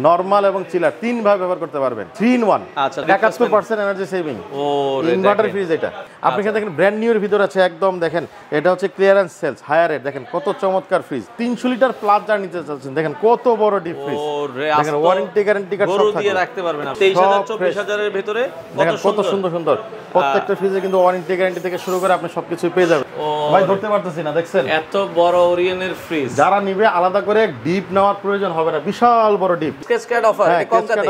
Normal এবং chiller তিন ভাবে ব্যবহার করতে পারবেন। 3 in 1। আচ্ছা 71% এনার্জি সেভিং। ইনভার্টার ফ্রিজ এটা। আপনি এখানে দেখেন ব্র্যান্ড নিউ এর ভিতর আছে একদম দেখেন এটা হচ্ছে ক্লিয়ারেন্স সেলস হায়ার রেট। দেখেন কত চমৎকার ফ্রিজ, 300 লিটার প্লাস যার নিতে চাচ্ছেন দেখেন কত বড় ডিপ ফ্রিজ। দেখেন ওয়ারেন্টি গ্যারান্টি কার্ড সব দিয়ে রাখতে পারবেন আপনি 23000 24000 এর ভিতরে। দেখেন কত সুন্দর সুন্দর প্রত্যেকটা ফ্রিজে কিন্তু ওয়ারেন্টি গ্যারান্টি থেকে শুরু করে আপনি সবকিছু পেয়ে যাবেন। ভাই ধরতে পারতেছি না, দেখছেন এত বড় ওরিয়নের ফ্রিজ। যারা নিবে আলাদা করে ডিপ নেওয়ার প্রয়োজন হবে না, বিশাল বড় ডিপ। স্ক্র্যাচ কার্ড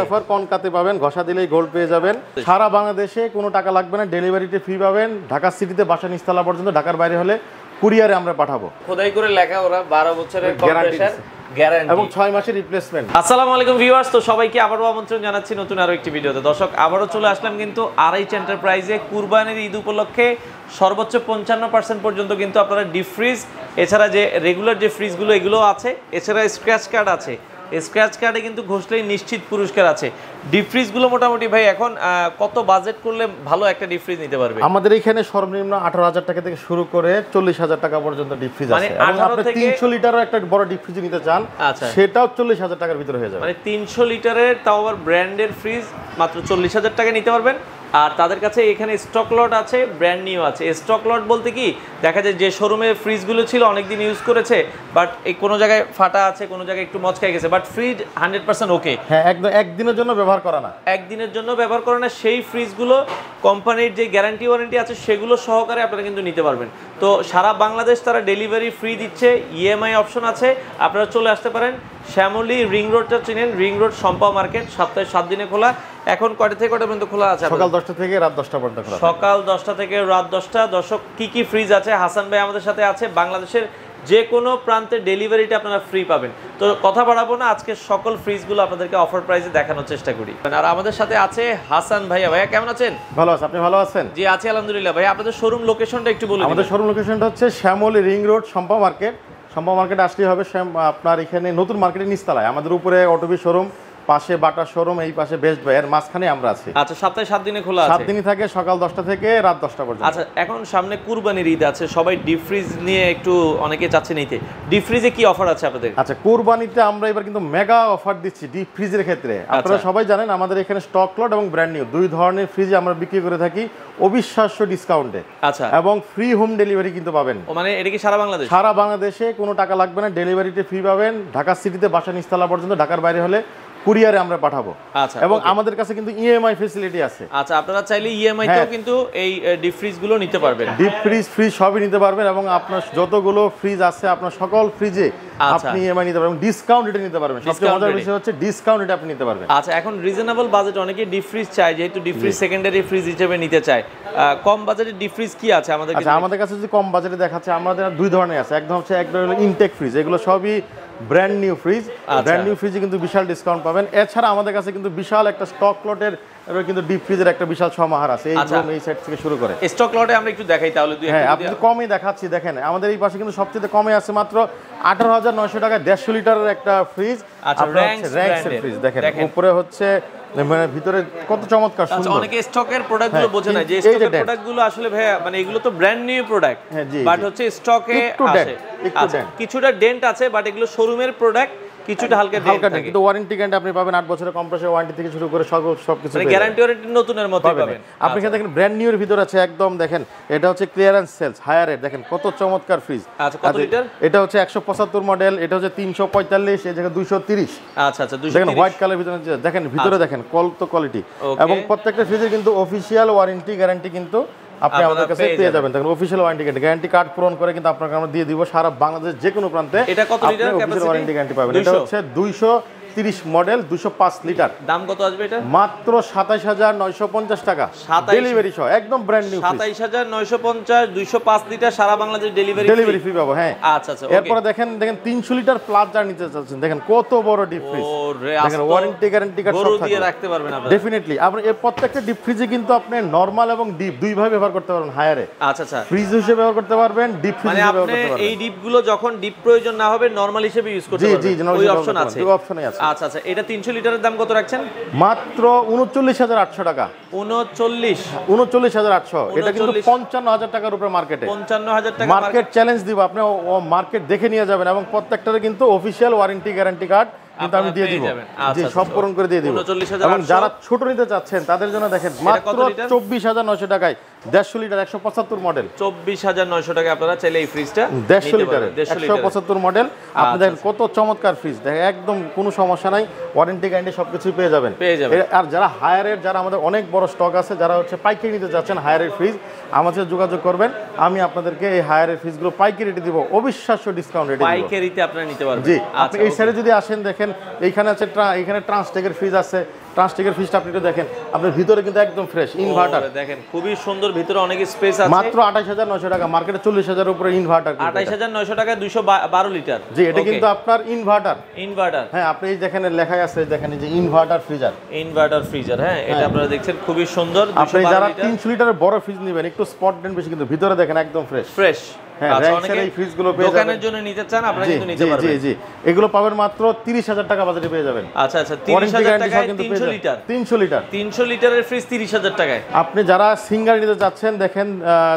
অফার, কনকাতে পাবেন, ঘষা দিলেই গোল্ড পেয়ে যাবেন। সারা বাংলাদেশে কোনো টাকা লাগবে না, ডেলিভারিতে ফ্রি পাবেন। ঢাকা সিটিতে বাসা নিচতলা পর্যন্ত, ঢাকার বাইরে হলে কুরিয়ারে আমরা পাঠাবো। খোদাই করে লেখা ওরা 12 বছরের কম্প্রেসার গ্যারান্টি এবং 6 মাসের রিপ্লেসমেন্ট। আসসালামু আলাইকুম ভিউয়ার্স, তো সবাইকে আবারও আমন্ত্রণ জানাচ্ছি নতুন আরো একটি ভিডিওতে। দর্শক আবারও চলে আসলাম কিন্তু আরএইচ এন্টারপ্রাইজে কুরবানির ঈদ উপলক্ষে সর্বোচ্চ 55% পর্যন্ত কিন্তু আপনারা ডিপ ফ্রিজ, এছাড়া যে রেগুলার যে ফ্রিজগুলো এগুলো আছে, এছাড়া স্ক্র্যাচ কার্ড আছে। স্ক্র্যাচ কার্ডে কিন্তু ঘষলেই নিশ্চিত পুরস্কার আছে। ডিপ ফ্রিজগুলো মোটামুটি ভাই এখন কত বাজেট করলে ভালো একটা ডিপ ফ্রিজ নিতে পারবে? আমাদের এখানে সর্বনিম্ন 18,000 টাকা থেকে শুরু করে 40,000 টাকা পর্যন্ত ডিপ ফ্রিজ আছে। এবং আপনি 300 লিটারের একটা বড় ডিপ ফ্রিজ নিতে চান, আচ্ছা সেটাও 40,000 টাকার ভিতরে হয়ে যাবে। মানে 300 লিটারের তাও আবার ব্র্যান্ডের ফ্রিজ মাত্র 40,000 টাকা নিতে পারবেন। আর তাদের কাছে এখানে স্টক লট আছে, ব্র্যান্ড নিউ আছে। স্টক লট বলতে কি, দেখা যায় যে শোরুমে ফ্রিজগুলো ছিল অনেকদিন ইউজ করেছে, বাট এই কোনো জায়গায় ফাটা আছে, কোনো জায়গায় একটু মচকাই গেছে, বাট ফ্রিজ 100% ওকে। হ্যাঁ, একদম একদিনের জন্য ব্যবহার করা না, একদিনের জন্য ব্যবহার করা না। সেই ফ্রিজগুলো কোম্পানির যে গ্যারান্টি ওয়ারেন্টি আছে সেগুলো সহকারে আপনারা কিন্তু নিতে পারবেন। তো সারা বাংলাদেশ তারা ডেলিভারি ফ্রি দিচ্ছে, ইএমআই অপশন আছে। আপনারা চলে আসতে পারেন শ্যামলী রিং রোডটা চিনেন, রিং রোড সম্পা মার্কেট, সপ্তাহে 7 দিনে খোলা। এখন কয়টা থেকে কয়টা পর্যন্ত খোলা আছে? সকাল 10টা থেকে রাত 10টা পর্যন্ত খোলা। সকাল 10টা থেকে রাত 10টা। দর্শক কি কি ফ্রিজ আছে হাসান ভাই আমাদের সাথে আছে। বাংলাদেশের যে কোনো প্রান্তে ডেলিভারিটা আপনারা ফ্রি পাবেন। তো কথা বাড়াবো না, আজকে সকল ফ্রিজগুলো আপনাদেরকে অফার প্রাইসে দেখানোর চেষ্টা করি। আর আমাদের সাথে আছে হাসান ভাইয়া। ভাইয়া কেমন আছেন? ভালো আছি, আপনি ভালো আছেন? জি আছি আলহামদুলিল্লাহ। ভাই আপনাদের শোরুম লোকেশনটা একটু বলুন। আমাদের শোরুম লোকেশনটা হচ্ছে শ্যামলী রিং রোড সম্পা মার্কেট। সম্পা মার্কেটে আসলেই হবে আপনার এখানে নতুন মার্কেটের নিচতলায়। আমাদের উপরে অটোবি শোরুম, পাশে বাটা শোরুম, এই পাশে বেস্ট বাই, এর মাঝখানে আমরা আছি। আচ্ছা, সপ্তাহে 7 দিনে খোলা আছে? 7 দিনই থাকে, সকাল 10টা থেকে রাত 10টা পর্যন্ত। আচ্ছা, এখন সামনে কুরবানির ঈদ আছে, সবাই ডিপ ফ্রিজ নিয়ে একটু অনেকে চাচ্ছে নিতে। ডিপ ফ্রিজে কি অফার আছে আপনাদের? আচ্ছা, কুরবানিতে আমরা এবার কিন্তু মেগা অফার দিচ্ছি ডিপ ফ্রিজের ক্ষেত্রে। আপনারা সবাই জানেন আমাদের এখানে স্টক লট এবং ব্র্যান্ড নিউ দুই ধরনের ফ্রিজ আমরা বিক্রি করে থাকি অবিশ্বাস্য ডিসকাউন্টে। আচ্ছা, এবং ফ্রি হোম ডেলিভারি কিন্তু পাবেন। মানে এটা কি সারা বাংলাদেশ? সারা বাংলাদেশে কোনো টাকা লাগবে না, ডেলিভারিতে ফ্রি পাবেন। ঢাকা সিটিতে বাসা নিচতলা পর্যন্ত, ঢাকার বাইরে হলে কুরিয়ারে আমরা পাঠাবো। আচ্ছা, এবং আমাদের কাছে কিন্তু ইএমআই ফ্যাসিলিটি আছে। আচ্ছা, আপনারা চাইলে ইএমআই তেও কিন্তু এই ডিপ ফ্রিজ গুলো নিতে পারবেন। ডিপ ফ্রিজ সবই নিতে পারবেন, এবং আপনার যতগুলো ফ্রিজ আছে আপনার সকল ফ্রিজে আপনি ইএমআই নিতে পারবেন, ডিসকাউন্ট এটা নিতে পারবেন। সবচেয়ে মজার বিষয় হচ্ছে ডিসকাউন্ট এটা আপনি নিতে পারবেন। আচ্ছা, এখন রিজনেবল বাজেট অনেকে ডিপ ফ্রিজ চায়, যেহেতু ডিপ ফ্রিজ সেকেন্ডারি ফ্রিজ হিসেবে নিতে চায়। কম বাজেটের ডিপ ফ্রিজ কি আছে আমাদের? আচ্ছা, আমাদের কাছে যদি কম বাজেটে দেখাচ্ছে, আমাদের দুই ধরনের আছে। একদম হচ্ছে একটা হলো ইনটেক ফ্রিজ, এগুলো সবই brand new fridge. Brand new ফ্রিজে কিন্তু বিশাল ডিসকাউন্ট পাবেন। এছাড়া আমাদের কাছে কিন্তু বিশাল একটা স্টক লটের কিন্তু ডিপ ফ্রিজের একটা বিশাল সমাহার আছে, এই সেট থেকে শুরু করে। স্টক লটে আমরা একটু দেখাই তাহলে। হ্যাঁ, আপনি কমই দেখাচ্ছি। দেখেন আমাদের এই পাশে কিন্তু সবচেয়ে কমে আছে মাত্র 18,900 টাকা 150 লিটারের একটা ফ্রিজ। আচ্ছা, র্যাঙ্কসের ফ্রিজ দেখেন, উপরে হচ্ছে মানে ভিতরে কত চমৎকার সুন্দর। অনেকে স্টকের প্রোডাক্টগুলো বোঝে না যে স্টকের প্রোডাক্টগুলো আসলে ভাই মানে এগুলো তো ব্র্যান্ড নিউ প্রোডাক্ট, বাট হচ্ছে স্টকে আসে। আচ্ছা, কিছুটা ডেন্ট আছে, বাট এগুলো শোরুমের প্রোডাক্ট, কিছুটা হালকা থাকে। কিন্তু ওয়ারেন্টি গ্যারান্টি আপনি পাবেন 8 বছরের কম্প্রেসর ওয়ারেন্টি থেকে শুরু করে সবকিছু মানে গ্যারান্টি ওয়ারেন্টি নতুনের মতো পাবেন। আপনি এখানে দেখেন ব্র্যান্ড নিউ এর ভিতর আছে একদম দেখেন এটা হচ্ছে ক্লিয়ারেন্স সেলস হায়ার রেট। দেখেন কত চমৎকার ফ্রিজ। আচ্ছা, কত লিটার? এটা হচ্ছে 175 মডেল, এটা হচ্ছে 345, এই জায়গায় 230। আচ্ছা আচ্ছা, 230 দেখেন হোয়াইট কালার ভিতরে দেখেন, ভিতরে দেখেন কত কোয়ালিটি। এবং প্রত্যেকটা ফ্রিজের কিন্তু অফিশিয়াল ওয়ারেন্টি গ্যারান্টি কিন্তু আপনি আমাদের কাছে পেয়ে যাবেন। দেখেন অফিশিয়াল ওয়ারেন্টি কার্ড পূরণ করে কিন্তু আপনাকে আমরা দিয়ে দিব সারা বাংলাদেশ যে কোনো প্রান্তে। এটা কত লিটার ক্যাপাসিটি? ওয়ারেন্টি গ্যারান্টি পাবেন। এটা হচ্ছে 230 মডেল, 205 লিটার। দাম কত আসবে এটা? মাত্র 27,950 টাকা ডেলিভারি সহ, একদম ব্র্যান্ড নিউ। 27,950, 205 লিটার, সারা বাংলাদেশ ডেলিভারি ফ্রি পাবো। হ্যাঁ, আচ্ছা আচ্ছা। এরপর দেখেন 300 লিটার প্লাস যার নিতে চাচ্ছেন, দেখেন কত বড় ডিপ ফ্রিজ। দেখেন ওয়ারেন্টি গ্যারান্টি কার্ড সব দিয়ে রাখতে পারবেন আপনারা। ডেফিনেটলি আপনি এই প্রত্যেকটা ডিপ ফ্রিজে কিন্তু আপনি নরমাল এবং ডিপ দুই ভাবে ব্যবহার করতে পারবেন। হায়ারে আচ্ছা আচ্ছা, ফ্রিজ হিসেবে ব্যবহার করতে পারবেন, ডিপ ফ্রিজ হিসেবে ব্যবহার করতে পারবেন। এই ডিপগুলো যখন ডিপ প্রয়োজন না হবে নরমাল হিসেবে ইউজ করতে পারবেন। জি, ওই অপশন আছে, দুটো অপশনই আছে। আচ্ছা আচ্ছা, এটা 300 লিটারের দাম কত রাখছেন? মাত্র 39,800 টাকা। 39,800। এটা কিন্তু 55,000 টাকার উপরে মার্কেটে। 55,000 টাকা মার্কেট চ্যালেঞ্জ দিব, আপনি মার্কেট দেখে নিয়ে যাবেন। এবং প্রত্যেকটারে কিন্তু অফিশিয়াল ওয়ারেন্টি গ্যারান্টি কার্ড কিন্তু আমি দিয়ে দিব। জি, আচ্ছা, সব পূরণ করে দিয়ে দিব। 39,800 এবং যারা ছোট নিতে চাচ্ছেন তাদের জন্য দেখেন মাত্র 24,900 টাকায় 150 লিটার 175 মডেল। 24,900 টাকায় আপনারা চাইলে এই ফ্রিজটা 150 লিটারের 175 মডেল। আপনি দেখেন কত চমৎকার ফ্রিজ, দেখেন একদম কোনো সমস্যা নাই, ওয়ারেন্টি গ্যারান্টি সবকিছু পেয়ে যাবেন। আর যারা হায়ারের, যারা আমাদের অনেক বড় স্টক আছে, যারা হচ্ছে পাইকারি নিতে যাচ্ছেন হায়ারের ফ্রিজ, আমার সাথে যোগাযোগ করবেন, আমি আপনাদেরকে এই হায়ারের ফ্রিজগুলো পাইকারি রেটে দিব, অবিশ্বাস্য ডিসকাউন্ট রেটে দিব। পাইকারিতে আপনারা নিতে পারবেন। জি, আপনি এই সাইডে যদি আসেন দেখেন এইখানে আছে এখানে ট্রান্সটেকের ফ্রিজ আছে। ট্রান্সটেকের ফ্রিজটা আপনি একটু দেখেন, আপনার ভিতরে কিন্তু একদম ফ্রেশ ইনভার্টার দেখেন, খুবই সুন্দর, ভিতরে অনেক স্পেস আছে। মাত্র 28,900 টাকা, মার্কেটে 40,000 উপরে ইনভার্টার। 28,900 টাকায় 212 লিটার। জি, এটা কিন্তু আপনার ইনভার্টার। হ্যাঁ, আপনি এই দেখেন লেখাই আছে, দেখেন এই যে ইনভার্টার ফ্রিজার। হ্যাঁ, এটা আপনারা দেখছেন খুবই সুন্দর। আপনি যারা 300 লিটারের বড় ফ্রিজ নেবেন, একটু স্পট ডেন্ট বেশি, কিন্তু ভিতরে দেখেন একদম ফ্রেশ। হ্যাঁ, র্যাঙ্কসের এই ফ্রিজগুলো পেয়ে যাবেন। দোকানের জন্য নিতে চান আপনারা কিন্তু নিতে পারবেন। জি, এগুলো পাবেন মাত্র 30,000 টাকা বাজেটে পেয়ে যাবেন। আচ্ছা, 30,000 টাকায় 300 লিটার। 300 লিটারের ফ্রিজ 30,000 টাকায়। আপনি যারা সিঙ্গার নিতে যাচ্ছেন, দেখেন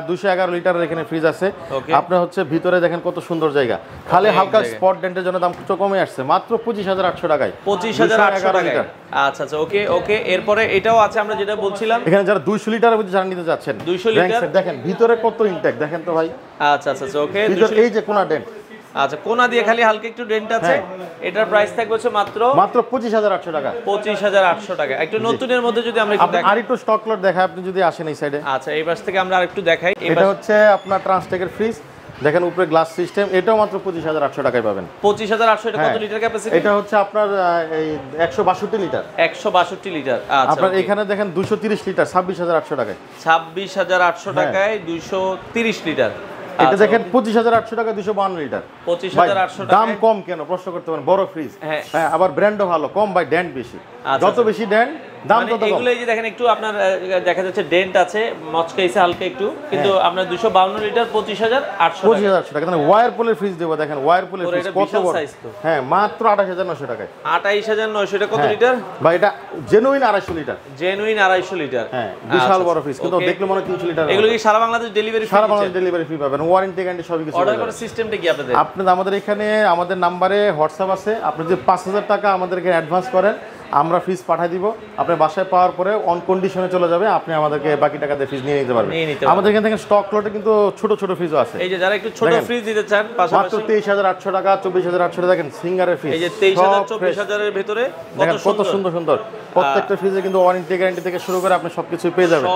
211 লিটারের এখানে ফ্রিজ আছে। আপনি হচ্ছে ভিতরে দেখেন কত সুন্দর জায়গা, খালি হালকা স্পট ডেন্টের জন্য দাম একটু কমে আসছে, মাত্র 25,800 টাকায়। 25,800 টাকায়। আচ্ছা, ওকে। এরপরে এটাও আছে আমরা যেটা বলছিলাম, এখানে যারা 200 লিটারের মধ্যে যারা নিতে যাচ্ছেন, 200 লিটার দেখেন ভিতরে কত ইনটেক দেখেন তো ভাই। আচ্ছা, ওকে। এই যে কোনা ডেন্ট, আচ্ছা, কোনা দিয়ে খালি হালকা একটু ডেন্ট আছে। এটার প্রাইস থাকবে হচ্ছে মাত্র 25,800 টাকা। 25,800 টাকা। একটু নতুনের মধ্যে যদি আমরা একটু দেখাই, আর একটু স্টক লট দেখাই, আপনি যদি আসেন এই সাইডে। আচ্ছা, এই পাশ থেকে আমরা আরেকটু দেখাই। এটা হচ্ছে আপনার ট্রান্সটেকের ফ্রিজ, দেখেন উপরে গ্লাস সিস্টেম, এটাও মাত্র 25,800 টাকায় পাবেন। 25,800 এটা কত লিটার ক্যাপাসিটি? এটা হচ্ছে আপনার এই 162 লিটার। 162 লিটার। আচ্ছা, আপনার এখানে দেখেন 230 লিটার 26,800 টাকায়। 26,800 টাকায় 230 লিটার। এটা দেখেন 25,800 টাকা 252 লিটার। 25,800 টাকা। দাম কম কেন প্রশ্ন করতে পারেন, বড় ফ্রিজ। হ্যাঁ, আবার ব্র্যান্ডও ভালো, কম বাই ডেন্ট বেশি। যত বেশি ডেন্ট দাম তত কম। এগুলো এই যে দেখেন একটু আপনার দেখা যাচ্ছে ডেন্ট আছে, মচকাইছে হালকা একটু, কিন্তু আপনার 252 লিটার 25,800 টাকা। মানে ওয়্যারপুলের ফ্রিজ দেব, দেখেন ওয়্যারপুলের ফ্রিজ কত বড় সাইজ তো। হ্যাঁ, মাত্র 28,900 টাকায়। 28,900 এটা কত লিটার ভাই? এটা জেনুইন 250 লিটার। Genuine 250 litre. হ্যাঁ, বিশাল বড় ফ্রিজ, কিন্তু দেখলে মনে হয় 300 লিটার। এগুলো কি সারা বাংলাদেশ ডেলিভারি ফ্রি? সারা বাংলাদেশ ডেলিভারি ফ্রি পাবেন, ওয়ারেন্টি গ্যারান্টি সবই কিছু। অর্ডার করার সিস্টেমটা কি আপনাদের? আমাদের এখানে আমাদের নাম্বারে হোয়াটসঅ্যাপ আছে, আপনি যদি 5,000 টাকা আমাদেরকে অ্যাডভান্স করেন, আমরা ফ্রিজ পাঠিয়ে দিব। আপনার বাসায় পাওয়ার পরে অন কন্ডিশনে চলে যাবে, আপনি আমাদেরকে বাকি টাকা দিয়ে ফ্রিজ নিয়ে নিতে পারবেন। আমাদের এখান থেকে স্টক লটে কিন্তু ছোট ফ্রিজও আছে। এই যে যারা একটু ছোট ফ্রিজ দিতে চান, মাত্র 23,800 টাকা 24,800 টাকা। দেখেন সিঙ্গারের ফ্রিজ, এই যে 23,000 24,000 এর ভিতরে কত সুন্দর। প্রত্যেকটা ফ্রিজে কিন্তু ওয়ারেন্টি গ্যারান্টি থেকে শুরু করে আপনি সবকিছু পেয়ে যাবেন।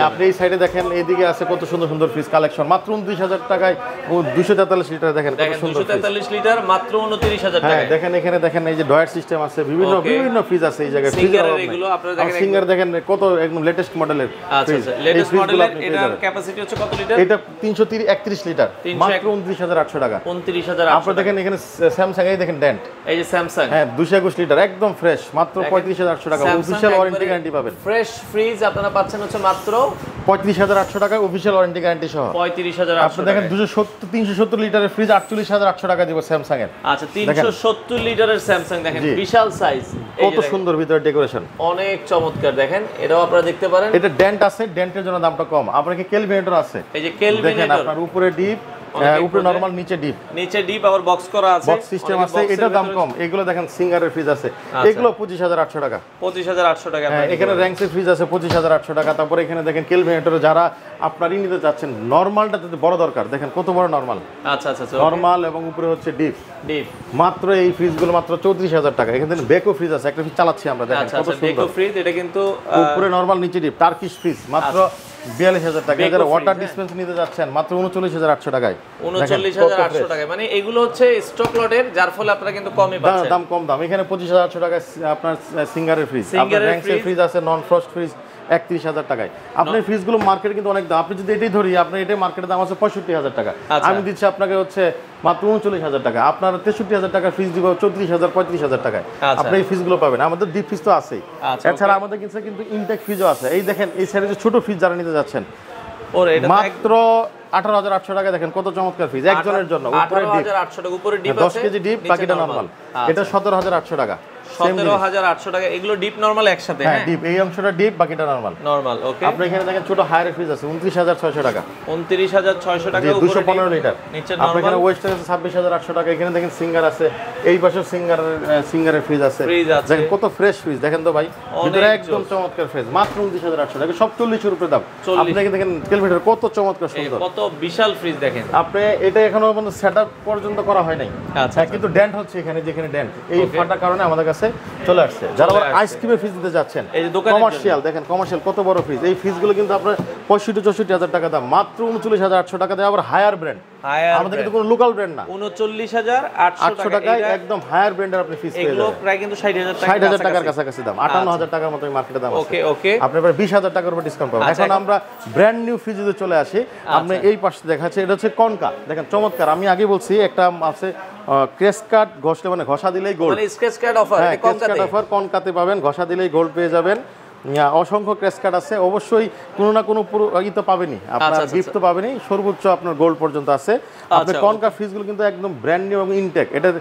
আপনি এই সাইডে দেখেন, এইদিকে আছে কত সুন্দর ফ্রিজ কালেকশন, মাত্র 29,000 টাকায় 243 লিটার। দেখেন কত সুন্দর 243 লিটার মাত্র 29,000 টাকা। হ্যাঁ, দেখেন এখানে দেখেন এই যে ডয়ার সিস্টেম আছে, বিভিন্ন ফ্রিজ আছে এই জায়গায়। সিঙ্গারের এগুলো আপনারা দেখেন, সিঙ্গার দেখেন কত একদম লেটেস্ট মডেলের ফ্রিজ। লেটেস্ট মডেলের এটার ক্যাপাসিটি হচ্ছে কত লিটার? এটা 331 লিটার, মাত্র 29,800 টাকা। 29,800। আপনারা দেখেন এখানে স্যামসাং, এই দেখেন ডেন্ট, এই যে স্যামসাং, হ্যাঁ 221 লিটার একদম ফ্রেশ, মাত্র 35,800 টাকা। অফিশিয়াল ওয়ারেন্টি গ্যারান্টি পাবেন। ফ্রেশ ফ্রিজ আপনারা পাচ্ছেন হচ্ছে মাত্র 35,800 টাকা, অফিশিয়াল ওয়ারেন্টি গ্যারান্টি সহ। 35,800। আপনি দেখেন 370 লিটারের ফ্রিজ 48,800 টাকা দিব স্যামসাং এর। আচ্ছা, 370 লিটারের স্যামসাং দেখেন, বিশাল সাইজ, কত সুন্দর ভিতরে ডেকোরেশন, অনেক চমৎকার। দেখেন এটাও আপনারা দেখতে পারেন। এটা ডেন্ট আছে, ডেন্টের জন্য দামটা কম। আপনার কি কেলভিনেটর আছে? এই যে কেলভিনেটর, দেখেন আপনার উপরে ডিপ, উপরে নরমাল, নিচে ডিপ আবার বক্স করা আছে, বক্স সিস্টেম আছে। এটা দাম কম। এগুলো দেখেন সিঙ্গারের ফ্রিজ আছে, এগুলো 25,800 টাকা। 25,800 টাকা। এখানে র্যাঙ্কসের ফ্রিজ আছে 25,800 টাকা। তারপরে এখানে দেখেন কেলভিনেটর, যারা আপনারই নিতে চাচ্ছেন, নরমালটা যদি বড় দরকার, দেখেন কত বড় নরমাল। আচ্ছা, নরমাল এবং উপরে হচ্ছে ডিপ। মাত্র এই ফ্রিজগুলো মাত্র 34,000 টাকা। এখানে বেকো ফ্রিজ আছে, একটা ফ্রিজ চালাচ্ছি আমরা, দেখেন কত সুন্দর বেকো ফ্রিজ। এটা কিন্তু উপরে নরমাল, নিচে ডিপ, টার্কিশ ফ্রিজ, মাত্র 42,000 টাকা। যারা ওয়াটার ডিসপেন্স নিতে যাচ্ছেন, মাত্র 39,800 টাকায়। 39,800 টাকায়, মানে এগুলো হচ্ছে স্টক লটের, যার ফলে আপনারা কিন্তু কমই পাচ্ছেন। দাম কম দাম। এখানে 25,800 টাকায় আপনার সিঙ্গারের ফ্রিজ। আপনার র্যাঙ্কসের ফ্রিজ আছে, নন ফ্রস্ট ফ্রিজ 31,000 টাকায়। আপনার ফ্রিজগুলো মার্কেটে কিন্তু অনেক দাম। আপনি যদি এটাই ধরি, আপনার এটাই মার্কেটের দাম আছে 65,000 টাকা। আমি দিচ্ছি আপনাকে হচ্ছে মাত্র 39,000 টাকা। আপনার 63,000 টাকার ফ্রিজ দিব 34,000 35,000 টাকায়। আপনি এই ফ্রিজগুলো পাবেন। আমাদের ডিপ ফ্রিজ তো আছেই, এছাড়া আমাদের কিন্তু ইনটেক ফ্রিজও আছে। এই দেখেন এই সাইডে যে ছোট ফ্রিজ যারা নিতে যাচ্ছেন, মাত্র 18,800 টাকা। দেখেন কত চমৎকার ফ্রিজ একজনের জন্য। উপরে ডিপ 18,800 টাকা, উপরে ডিপ আছে, 10 কেজি ডিপ, বাকিটা নরমাল। এটা 17,800 টাকা। 17,800 টাকা। এগুলো ডিপ নরমাল একসাথে? হ্যাঁ ডিপ, এই অংশটা ডিপ, বাকিটা নরমাল। নরমাল, ওকে। আপনি এখানে দেখেন ছোট হায়ার ফ্রিজ আছে 29,600 টাকা। 29,600 টাকা, 215 লিটার। নিচে আপনি এখানে নরমাল ওয়েস্টার আছে 26,800 টাকা। এখানে দেখেন সিঙ্গার আছে, এই পাশে সিঙ্গারের ফ্রিজ আছে। দেখেন কত ফ্রেশ ফ্রিজ, দেখেন তো ভাই, ভিতরে একদম চমৎকার ফ্রিজ, মাত্র 29,800 টাকা। সব 40 এর উপরে দাম। আপনি দেখেন ক্যালকুলেটর কত চমৎকার সুন্দর, কত বিশাল ফ্রিজ দেখেন। আপনি এটা এখনো পর্যন্ত সেটআপ পর্যন্ত করা হয় নাই। আচ্ছা, কিন্তু ডেন্ট হচ্ছে এখানে, যেখানে ডেন্ট, এই ফাটার কারণে আমাদের কাছে চলে আসছে। যারা আবার আইসক্রিমের ফ্রিজ দিতে যাচ্ছেন, কমার্শিয়াল, দেখেন কমার্শিয়াল কত বড় ফ্রিজ। এই ফ্রিজগুলো কিন্তু আপনার 65-64 টাকা দাম, মাত্র 39,800 টাকা দেয়। আবার হায়ার ব্র্যান্ড, আমাদের কিন্তু কোনো লোকাল ব্র্যান্ড না। 39,800 টাকায় একদম হায়ার ব্র্যান্ডের আপনি ফ্রিজ পেয়ে যাবেন। প্রায় কিন্তু 60,000 টাকার কাছাকাছি দাম, 58,000 টাকার মতো মার্কেটে দাম আছে। ওকে ওকে, আপনি প্রায় 20,000 টাকার উপর ডিসকাউন্ট পাবেন। এখন আমরা ব্র্যান্ড নিউ ফ্রিজে চলে আসি। আপনি এই পাশে দেখাচ্ছে, এটা হচ্ছে কনকা, দেখেন চমৎকার। আমি আগে বলছি একটা আছে ক্রেস কাট ঘষলে, মানে ঘষা দিলেই গোল্ড, মানে স্ক্র্যাচ কার্ড অফার। হ্যাঁ ক্রেস কাট অফার কনকাতে পাবেন, ঘষা দিলেই গোল্ড পেয়ে যাবেন। অসংখ্য ক্রেস কার্ড আছে, অবশ্যই কোনো না কোনো ই তো পাবেনই, আপনার গিফট তো পাবেনই, সর্বোচ্চ আপনার গোল্ড পর্যন্ত আছে। আপনার কনকা ফ্রিজগুলো কিন্তু একদম ব্র্যান্ড নিউ এবং ইনটেক। এটার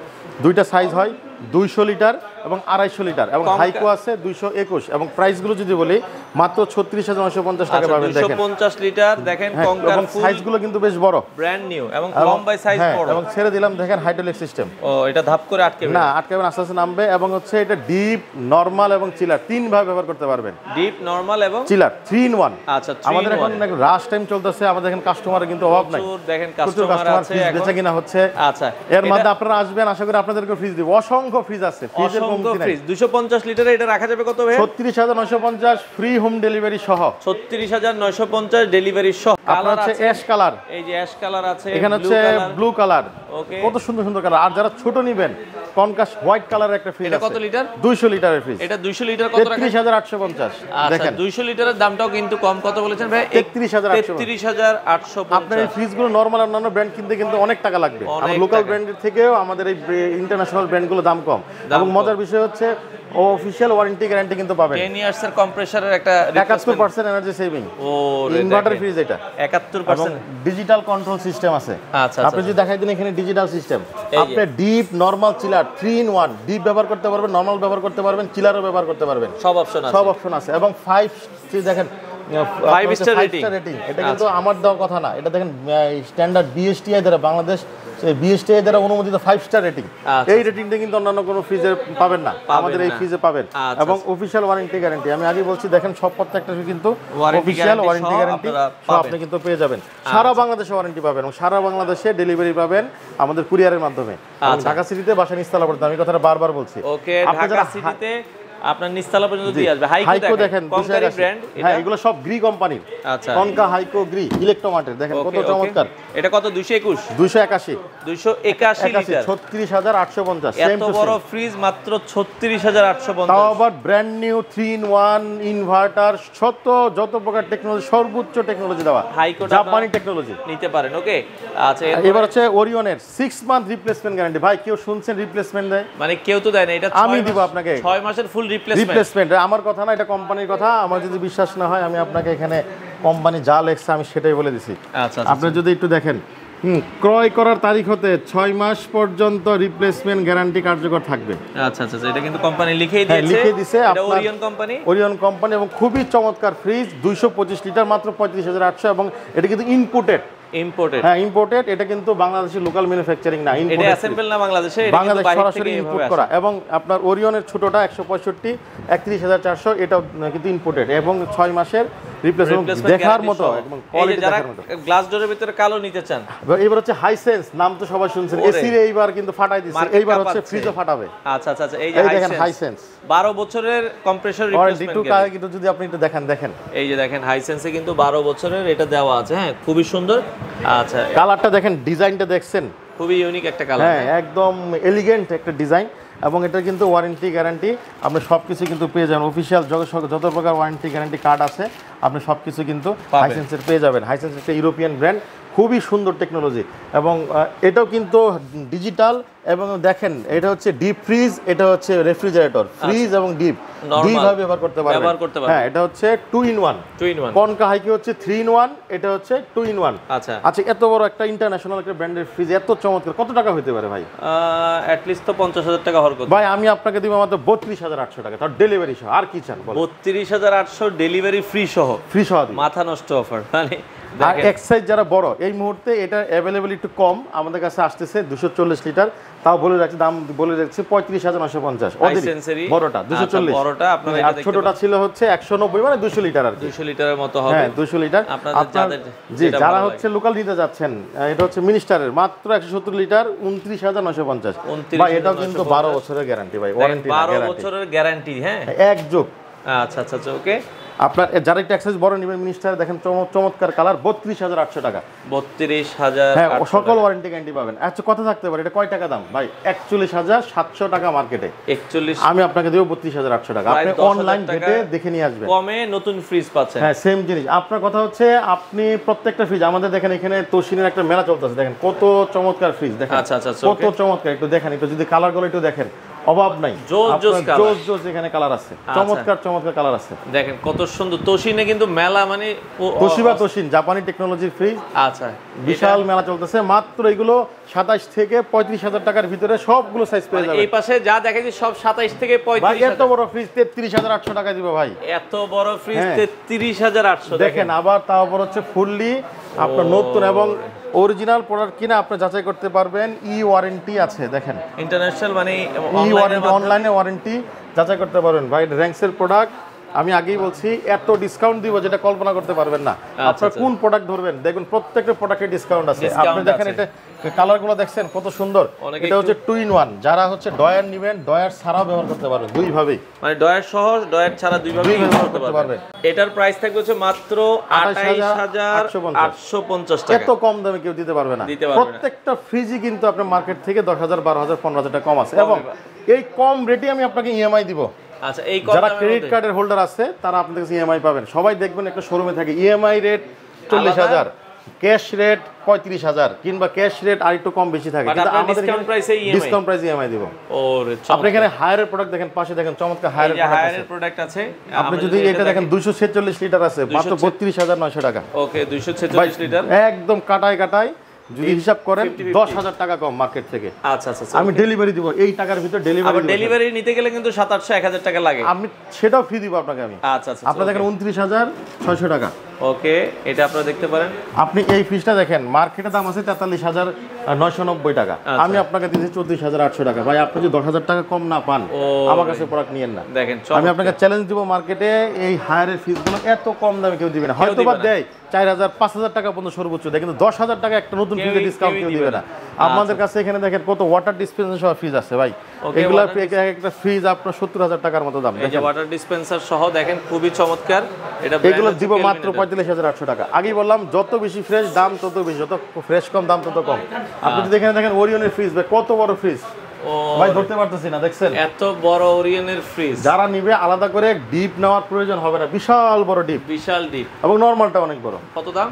দুইটা সাইজ হয়, 200 লিটার এবং 250 লিটার, এবং হাইকো আছে 221। এবং প্রাইসগুলো যদি বলি, মাত্র 36,950 টাকা পাবেন। দেখেন 250 লিটার, দেখেন কনকার সাইজগুলো কিন্তু বেশ বড়, ব্র্যান্ড নিউ এবং লম্বাই সাইজ বড়। এবং ছেড়ে দিলাম, দেখেন হাইড্রোলিক সিস্টেম। ও, এটা ধাপ করে আটকাবে না, আটকাবেন, আস্তে আস্তে নামবে। এবং হচ্ছে এটা ডিপ, নরমাল এবং চিলার, তিন ভাবে ব্যবহার করতে পারবেন। ডিপ, নরমাল এবং চিলার, 3 in 1। আচ্ছা, আমাদের এখন রাশ টাইম চলতেছে, আমাদের এখন কাস্টমারের কিন্তু অভাব নাই, দেখেন কাস্টমার আছে, ফ্রিজ বেচা কিনা হচ্ছে। আচ্ছা, এর মধ্যে আপনারা আসবেন, আশা করি আপনাদেরকে ফ্রিজ দিব। অসংখ্য ফ্রিজ আছে, ফ্রিজের কমতি নাই। 250 লিটারে এটা রাখা যাবে কত ভাই? 36,950 ফ্রি হোম ডেলিভারি সহ। 36,950 ডেলিভারি সহ। কালার আছে অ্যাশ কালার, এই যে অ্যাশ কালার আছে, এখানে হচ্ছে ব্লু কালার। ওকে, কত সুন্দর সুন্দর কালার। আর যারা ছোট নেবেন, কনকাস হোয়াইট কালারের একটা ফ্রিজ আছে। এটা কত লিটার? 200 লিটারের ফ্রিজ। এটা 200 লিটার কত রাখা? 33,850। দেখেন 200 লিটারের দামটাও কিন্তু কম। কত বলেছেন ভাই? 33,850। আপনার এই ফ্রিজগুলো নরমাল অন্যান্য ব্র্যান্ড কিনতে কিন্তু অনেক টাকা লাগবে। আমাদের লোকাল ব্র্যান্ডের থেকেও আমাদের এই ইন্টারন্যাশনাল ব্র্যান্ডগুলো দাম কম। এবং মজার বিষয় হচ্ছে অফিশিয়াল ওয়ারেন্টি গ্যারান্টি কিন্তু পাবেন। 10 ইয়ার্স এর কম্প্রেসরের একটা 71% এনার্জি সেভিং। ও, ইনভার্টার ফ্রিজ এটা 71%। ডিজিটাল কন্ট্রোল সিস্টেম আছে। আচ্ছা, আপনি যদি দেখাই দিন, এখানে ডিজিটাল সিস্টেম। আপনি deep, normal, chiller 3 in 1। Deep ব্যবহার করতে পারবেন, নরমাল ব্যবহার করতে পারবেন, চিলারও ব্যবহার করতে পারবেন। সব অপশন আছে, সব অপশন আছে। এবং 5 দেখেন 5 স্টার রেটিং। এটা কিন্তু আমার দেওয়া কথা না, এটা দেখেন স্ট্যান্ডার্ড বিএসটিআই দ্বারা, বাংলাদেশ বিএসটিআই দ্বারা অনুমোদিত 5 স্টার রেটিং। এই রেটিংটা কিন্তু অন্যান্য কোনো ফ্রিজে পাবেন না, আমাদের এই ফ্রিজে পাবেন। এবং অফিশিয়াল ওয়ারেন্টি গ্যারান্টি, আমি আগে বলছি, দেখেন সব প্রত্যেকটা কিন্তু অফিশিয়াল ওয়ারেন্টি গ্যারান্টি সব আপনি কিন্তু পেয়ে যাবেন। সারা বাংলাদেশে ওয়ারেন্টি পাবেন এবং সারা বাংলাদেশে ডেলিভারি পাবেন আমাদের কুরিয়ারের মাধ্যমে। ঢাকা সিটিতে বাসা নিস্তালা পড়তে, আমি কথাটা বারবার বলছি। ওকে, ঢাকা সিটিতে আপনার নিস্তালা পর্যন্ত দিয়ে আসবে। হাইকো দেখেন, কোম্পানি ব্র্যান্ড, হ্যাঁ এগুলো সব গ্রি কোম্পানির। আচ্ছা, কনকা, হাইকো, গ্রি, ইলেকট্রোমার্টের, দেখেন কত চমৎকার। এটা কত? 221 281 লিটার, 36,850। এত বড় ফ্রিজ মাত্র 36,850। তাও আবার ব্র্যান্ড নিউ 3 in 1 ইনভার্টার, যত প্রকার টেকনোলজি, সর্বোচ্চ টেকনোলজি দেওয়া, হাইকো জাপানি টেকনোলজি নিতে পারেন। ওকে, আচ্ছা, এবার হচ্ছে ওরিয়নের 6 মান্থ রিপ্লেসমেন্ট গ্যারান্টি। ভাই কেউ শুনছেন রিপ্লেসমেন্ট দেয়? মানে কেউ তো দেয় না, এটা আমি দিব আপনাকে 6 মাসের ফুল রিপ্লেসমেন্ট। আমার কথা না, এটা কোম্পানির কথা। আমার যদি বিশ্বাস না হয়, আমি আপনাকে এখানে কোম্পানি যা লেখছে আমি সেটাই বলে দিছি। আচ্ছা, আপনি যদি একটু দেখেন, ক্রয় করার তারিখ হতে 6 মাস পর্যন্ত রিপ্লেসমেন্ট গ্যারান্টি কার্যকর থাকবে। আচ্ছা আচ্ছা, এটা কিন্তু কোম্পানি লিখেই দিয়েছে। লিখে দিয়েছে, এটা ওরিয়ন কোম্পানি এবং খুবই চমৎকার ফ্রিজ, 225 লিটার, মাত্র 35,800। এবং এটা কিন্তু ইম্পোর্টেড। হ্যাঁ ইম্পোর্টেড, এটা কিন্তু বাংলাদেশের লোকাল ম্যানুফ্যাকচারিং না, এটা অ্যাসেম্বল না বাংলাদেশে, এটা বাংলাদেশ সরাসরি ইম্পোর্ট করা। এবং আপনার ওরিয়নের ছোটটা 165 31,400, এটা কিন্তু ইম্পোর্টেড এবং 6 মাসের রিপ্লেসমেন্ট দেখার মতো এবং কোয়ালিটি দেখার মতো। গ্লাস ডোরের ভিতরে কালো নিতে চান, এবার হচ্ছে হাইসেন্স, নাম তো সবাই শুনছেন, এসির এইবার কিন্তু ফাটাই দিচ্ছে, এইবার হচ্ছে ফ্রিজও ফাটাবে। আচ্ছা আচ্ছা, এই যে দেখেন হাইসেন্স 12 বছরের কম্প্রেসর রিপ্লেসমেন্ট গ্যারান্টি, কিন্তু যদি আপনি এটা দেখেন, এই যে দেখেন হাইসেন্সে কিন্তু 12 বছরের এটা দেওয়া আছে। হ্যাঁ, খুবই সুন্দর। আচ্ছা, কালারটা দেখেন, ডিজাইনটা দেখছেন, খুবই ইউনিক একটা কালার। হ্যাঁ একদম এলিগেন্ট একটা ডিজাইন। এবং এটা কিন্তু ওয়ারেন্টি গ্যারান্টি আপনি সব কিছু কিন্তু পেয়ে যাবেন। অফিসিয়াল যত প্রকার ওয়ারেন্টি গ্যারান্টি কার্ড আছে, আপনি সব কিছু কিন্তু হাইসেন্সের পেয়ে যাবেন। হাইসেন্স একটা ইউরোপিয়ান ব্র্যান্ড, খুবই সুন্দর টেকনোলজি এবং এটাও কিন্তু ডিজিটাল এবং দেখেন এটা হচ্ছে ডিপ ফ্রিজ, এটা হচ্ছে রেফ্রিজারেটর, ফ্রিজ এবং ডিপ দুইভাবে ব্যবহার করতে পারবেন। হ্যাঁ, এটা হচ্ছে 2 in 1, কনকা হাইকি হচ্ছে 3 in 1, এটা হচ্ছে 2 in 1। আচ্ছা, এত বড় একটা ইন্টারন্যাশনাল একটা ব্র্যান্ডের ফ্রিজ এত চমৎকার, কত টাকা হতে পারে ভাই? অ্যাট লিস্ট তো 50,000 টাকা হওয়ার কথা ভাই। আমি আপনাকে দিব মাত্র 32,800 টাকা, তার ডেলিভারি সহ। আর কি চান? 32,800 ডেলিভারি ফ্রি সহ, মাথা নষ্ট অফার। মানে আর এক সাইজ যারা বড়, এই মুহূর্তে এটা অ্যাভেলেবল একটু কম আমাদের কাছে আসতেছে 240 লিটার, তাও বলে রাখছি, দাম বলে রাখছি 35,950। বড়টা 240, বড়টা আপনারা আর ছোটটা ছিল হচ্ছে 190, মানে 200 লিটার আর 200 লিটারের মতো হবে। হ্যাঁ, 200 লিটার। আপনাদের জি যারা হচ্ছে লোকাল নিতে যাচ্ছেন, এটা হচ্ছে মিনিস্টারের, মাত্র 170 লিটার 29,950। ভাই এটাও কিন্তু 12 বছরের গ্যারান্টি ভাই, ওয়ারেন্টি 12 বছরের গ্যারান্টি। হ্যাঁ, এক যোগ। আচ্ছা আচ্ছা আচ্ছা, ওকে। আপনার যারা ট্যাক্সেস বড় নেবেন মিনিস্টার, দেখেন চমৎকার কালার, 32,800 টাকা। 32,000। হ্যাঁ, সকল ওয়ারেন্টি গ্যারান্টি পাবেন। আচ্ছা, কথা থাকতে পারে এটা কয় টাকা দাম ভাই? 41,700 টাকা মার্কেটে। 41, আমি আপনাকে দেব 32,800 টাকা। আপনি অনলাইন ঘেটে দেখে নিয়ে আসবেন, কমে নতুন ফ্রিজ পাচ্ছেন। হ্যাঁ, সেম জিনিস। আপনার কথা হচ্ছে আপনি প্রত্যেকটা ফ্রিজ আমাদের দেখেন, এখানে তোশিনের একটা মেলা চলতেছে, দেখেন কত চমৎকার ফ্রিজ, দেখেন আচ্ছা আচ্ছা, কত চমৎকার। একটু দেখেন, একটু যদি কালারগুলো একটু দেখেন, অভাব নাই, জোস এখানে কালার আছে, চমৎকার কালার আছে। দেখেন কত সুন্দর। তোশিনে কিন্তু মেলা, মানে তোশিন জাপানি টেকনোলজির ফ্রিজ। আচ্ছা, বিশাল মেলা চলতেছে। মাত্র এগুলো 27 থেকে 35,000 টাকার ভিতরে সবগুলো সাইজ পেয়ে যাবেন। এই পাশে যা দেখাচ্ছি সব 27 থেকে 35। এত বড় ফ্রিজ 33,800 টাকা দিব ভাই। এত বড় ফ্রিজ 33,800 দেখেন। আবার তাও আবার হচ্ছে ফুললি আপনার নতুন এবং অরিজিনাল প্রোডাক্ট কিনা আপনি যাচাই করতে পারবেন। ওয়ারেন্টি আছে, দেখেন ইন্টারন্যাশনাল, মানে অনলাইনে ওয়ারেন্টি যাচাই করতে পারবেন ভাই। র্যাঙ্কসের প্রোডাক্ট আমি আগেই বলছি, এত ডিসকাউন্ট দিব যেটা কল্পনা করতে পারবেন না। আপনার কোন প্রোডাক্ট ধরবেন, দেখুন প্রত্যেকটা প্রোডাক্টে ডিসকাউন্ট আছে। আপনি দেখেন এটা কালারগুলো দেখছেন কত সুন্দর। এটা হচ্ছে 2 in 1। যারা হচ্ছে ডয়ার নেবেন, ডয়ার ছাড়াও ব্যবহার করতে পারবেন, দুইভাবেই, মানে ডয়ার সহ ডয়ার ছাড়া দুইভাবেই ব্যবহার করতে পারবেন। এটার প্রাইস থাকবে হচ্ছে মাত্র 28,850 টাকা। এত কম দামে কেউ দিতে পারবে না। প্রত্যেকটা ফ্রিজই কিন্তু আপনার মার্কেট থেকে 10,000, 12,000, 15,000 টাকা কম আছে, এবং এই কম রেটে আমি আপনাকে ইএমআই দিব। আচ্ছা, এই যারা ক্রেডিট কার্ডের হোল্ডার আছে তারা আপনাদের কাছে ইএমআই পাবেন। সবাই দেখবেন একটা শোরুমে থাকে ইএমআই রেট 40,000, ক্যাশ রেট 35,000, কিংবা ক্যাশ রেট আর একটু কম বেশি থাকে, কিন্তু আমাদের ডিসকাউন্ট প্রাইসে ইএমআই দিব। ওরে, আপনি এখানে হায়ারের প্রোডাক্ট দেখেন, পাশে দেখেন চমৎকার হায়ারের প্রোডাক্ট আছে। আপনি যদি এটা দেখেন 246 লিটার আছে, মাত্র 32,900 টাকা। ওকে, 246 লিটার একদম কাটায় যদি হিসাব করেন 10,000 টাকা কম মার্কেট থেকে। আচ্ছা আচ্ছা, আমি ডেলিভারি দিব এই টাকার ভিতর। ডেলিভারি নিতে গেলে কিন্তু 700, 1,000 টাকা লাগে। আমি সেটাও ফ্রি দিব আপনাকে আমি। আচ্ছা আচ্ছা, আপনারা দেখেন 29,600 টাকা। ওকে, এটা আপনারা দেখতে পারেন। আপনি এই ফ্রিজটা দেখেন, মার্কেটে দাম আছে 43,990 টাকা, আমি আপনাকে দিয়েছি 34,800 টাকা। ভাই আপনি যদি 10,000 টাকা কম না পান, আমার কাছে প্রোডাক্ট নিয়েন না। দেখেন, আমি আপনাকে চ্যালেঞ্জ দিব, মার্কেটে এই হায়ারের ফ্রিজগুলো এত কম দামে কেউ দিবে না। হয়তো বা দেয় 4,000, 5,000 টাকা পর্যন্ত সর্বোচ্চ দেয়, কিন্তু 10,000 টাকা একটা নতুন ফ্রিজে ডিসকাউন্ট কেউ দিবে না। আমাদের কাছে এখানে দেখেন কত ওয়াটার ডিসপেন্সার সহ ফ্রিজ আছে ভাই। এগুলা একটা ফ্রিজ আপনার 70,000 টাকার মতো দাম। এই যে ওয়াটার ডিসপেন্সার সহ দেখেন, খুবই চমৎকার। এগুলো দিব মাত্র 45,800 টাকা। আগেই বললাম, যত বেশি ফ্রেশ দাম তত বেশি, যত ফ্রেশ কম দাম তত কম। আপনি যদি এখানে দেখেন ওরিয়নের ফ্রিজ, ভাই কত বড় ফ্রিজ ভাই, ধরতে পারতেছি না, দেখছেন এত বড় ওরিয়নের ফ্রিজ। যারা নিবে আলাদা করে ডিপ নেওয়ার প্রয়োজন হবে না, বিশাল বড় ডিপ, বিশাল ডিপ, এবং নরমালটা অনেক বড়। কত দাম?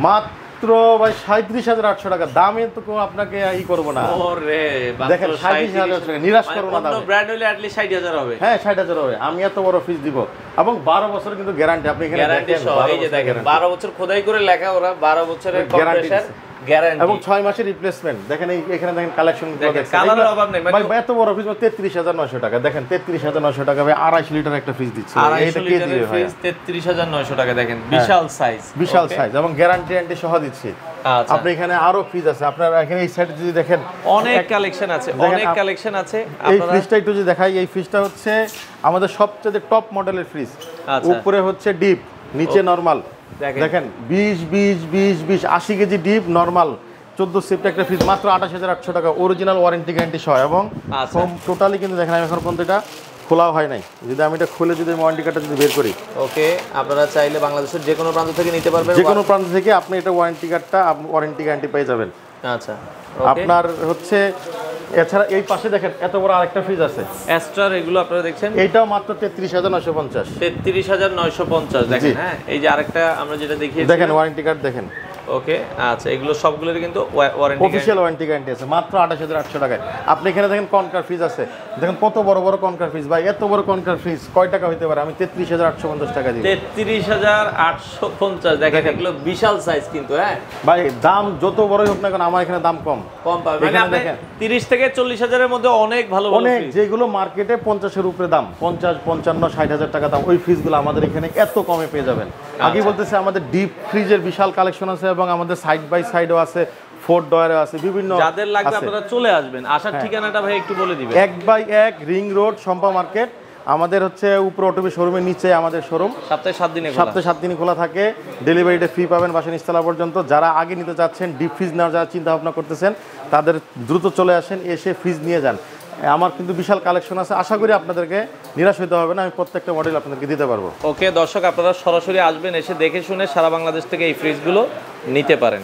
মাত্র ভাই 37,800 টাকা। দামে তো আপনাকে ই করব না। ওরে দেখেন 37,000 টাকা, নিরাশ করব না। দাম ব্র্যান্ড হলে at least 60,000 হবে। হ্যাঁ, 60,000 হবে। আমি এত বড় ফ্রিজ দিব, এবং 12 বছরের কিন্তু গ্যারান্টি। আপনি এখানে গ্যারান্টি সহ, এই যে দেখেন 12 বছর খোদাই করে লেখা, ওরা 12 বছরের কম্প্রেসার গ্যারান্টি, এবং 6 মাসের রিপ্লেসমেন্ট। দেখেন এখানে দেখেন কালেকশন গুলো দেখেন, কালারের অভাব নেই ভাই। এত বড় ফ্রিজ 33,900 টাকা। দেখেন 33,900 টাকা ভাই, 250 লিটার একটা ফ্রিজ দিচ্ছে। এটা কে দিবে ভাই? 33,900 টাকা। দেখেন বিশাল সাইজ, বিশাল সাইজ, এবং গ্যারান্টি সহ দিচ্ছি। আচ্ছা, আপনি এখানে আরো ফ্রিজ আছে। আপনারা এখানে এই সাইডে যদি দেখেন, অনেক কালেকশন আছে, অনেক কালেকশন আছে। এই ফ্রিজটা একটু যদি দেখাই, এই ফ্রিজটা হচ্ছে আমাদের সবচেয়ে টপ মডেলের ফ্রিজ। উপরে হচ্ছে ডিপ, নিচে নরমাল। দেখেন 20 80 কেজি ডিপ, নরমাল 14 সিফট একটা ফ্রিজ, মাত্র 28,800 টাকা, অরিজিনাল ওয়ারেন্টি গ্যারান্টি সহ। এবং টোটালি কিন্তু দেখেন, আমি এখন পর্যন্ত এটা খোলাও হয় নাই। যদি আমি এটা খুলে যদি ওয়ারেন্টি কার্ডটা যদি বের করি, ওকে, আপনারা চাইলে বাংলাদেশের যে কোনো প্রান্ত থেকে নিতে পারবেন। যে কোনো প্রান্ত থেকে আপনি এটা ওয়ারেন্টি কার্ডটা, ওয়ারেন্টি গ্যারান্টি পেয়ে যাবেন। আচ্ছা, আপনার হচ্ছে এছাড়া এই পাশে দেখেন এত বড় আরেকটা ফ্রিজ আছে, অ্যাস্ট্রার। এগুলো আপনারা দেখছেন, এইটাও মাত্র 33,950। 33,950। দেখেন, হ্যাঁ, এই যে আরেকটা আমরা যেটা দেখিয়েছি, দেখেন ওয়ারেন্টি কার্ড দেখেন, ওকে আচ্ছা, এগুলো সবগুলোর কিন্তু ওয়ারেন্টি অফিশিয়াল ওয়ারেন্টি গ্যারান্টি আছে মাত্র 28,800 টাকায়। আপনি এখানে দেখেন কনকার ফ্রিজ আছে, দেখেন কত বড় বড় কনকার ফ্রিজ ভাই, এত বড় কনকার ফ্রিজ কয় টাকা হইতে পারে? আমি 33,850 টাকা দিই। 33,850 দেখেন, এগুলো বিশাল সাইজ কিন্তু। হ্যাঁ ভাই দাম যত বড়ই হোক না কেন আমার এখানে দাম কম পাবেন, মানে আপনি 30 থেকে 40,000 এর মধ্যে অনেক ভালো ভালো অনেক, ফ্রিজ। যেগুলো মার্কেটে 50-এর উপরে দাম, 50, 55, 60,000 টাকা দাম, ওই ফ্রিজগুলো আমাদের এখানে এত কমে পেয়ে যাবেন। আগে বলতেছে আমাদের ডিপ ফ্রিজের বিশাল কালেকশন আছে এবং আমাদের সাইড বাই সাইডও আছে, 4 ডয়ারও আছে, বিভিন্ন যাদের লাগবে আছে। আপনারা চলে আসবেন। আসার ঠিকানাটা ভাই একটু বলে দিবেন। 1/1 রিং রোড শম্পা মার্কেট। আমাদের হচ্ছে উপরে অটোবি শোরুমের নিচে আমাদের শোরুম। সপ্তাহে 7 দিনে খোলা। সপ্তাহে 7 দিনই খোলা থাকে। ডেলিভারিটা ফ্রি পাবেন বাসা নিচতলা পর্যন্ত। যারা আগে নিতে চাচ্ছেন, ডিপ ফ্রিজ নেওয়ার যারা চিন্তা ভাবনা করতেছেন, তাদের দ্রুত চলে আসেন, এসে ফ্রিজ নিয়ে যান। আমার কিন্তু বিশাল কালেকশন আছে, আশা করি আপনাদেরকে নিরাশ হতে হবে না, আমি প্রত্যেকটা মডেল আপনাদেরকে দিতে পারবো। ওকে দর্শক, আপনারা সরাসরি আসবেন, এসে দেখে শুনে সারা বাংলাদেশ থেকে এই ফ্রিজগুলো নিতে পারেন।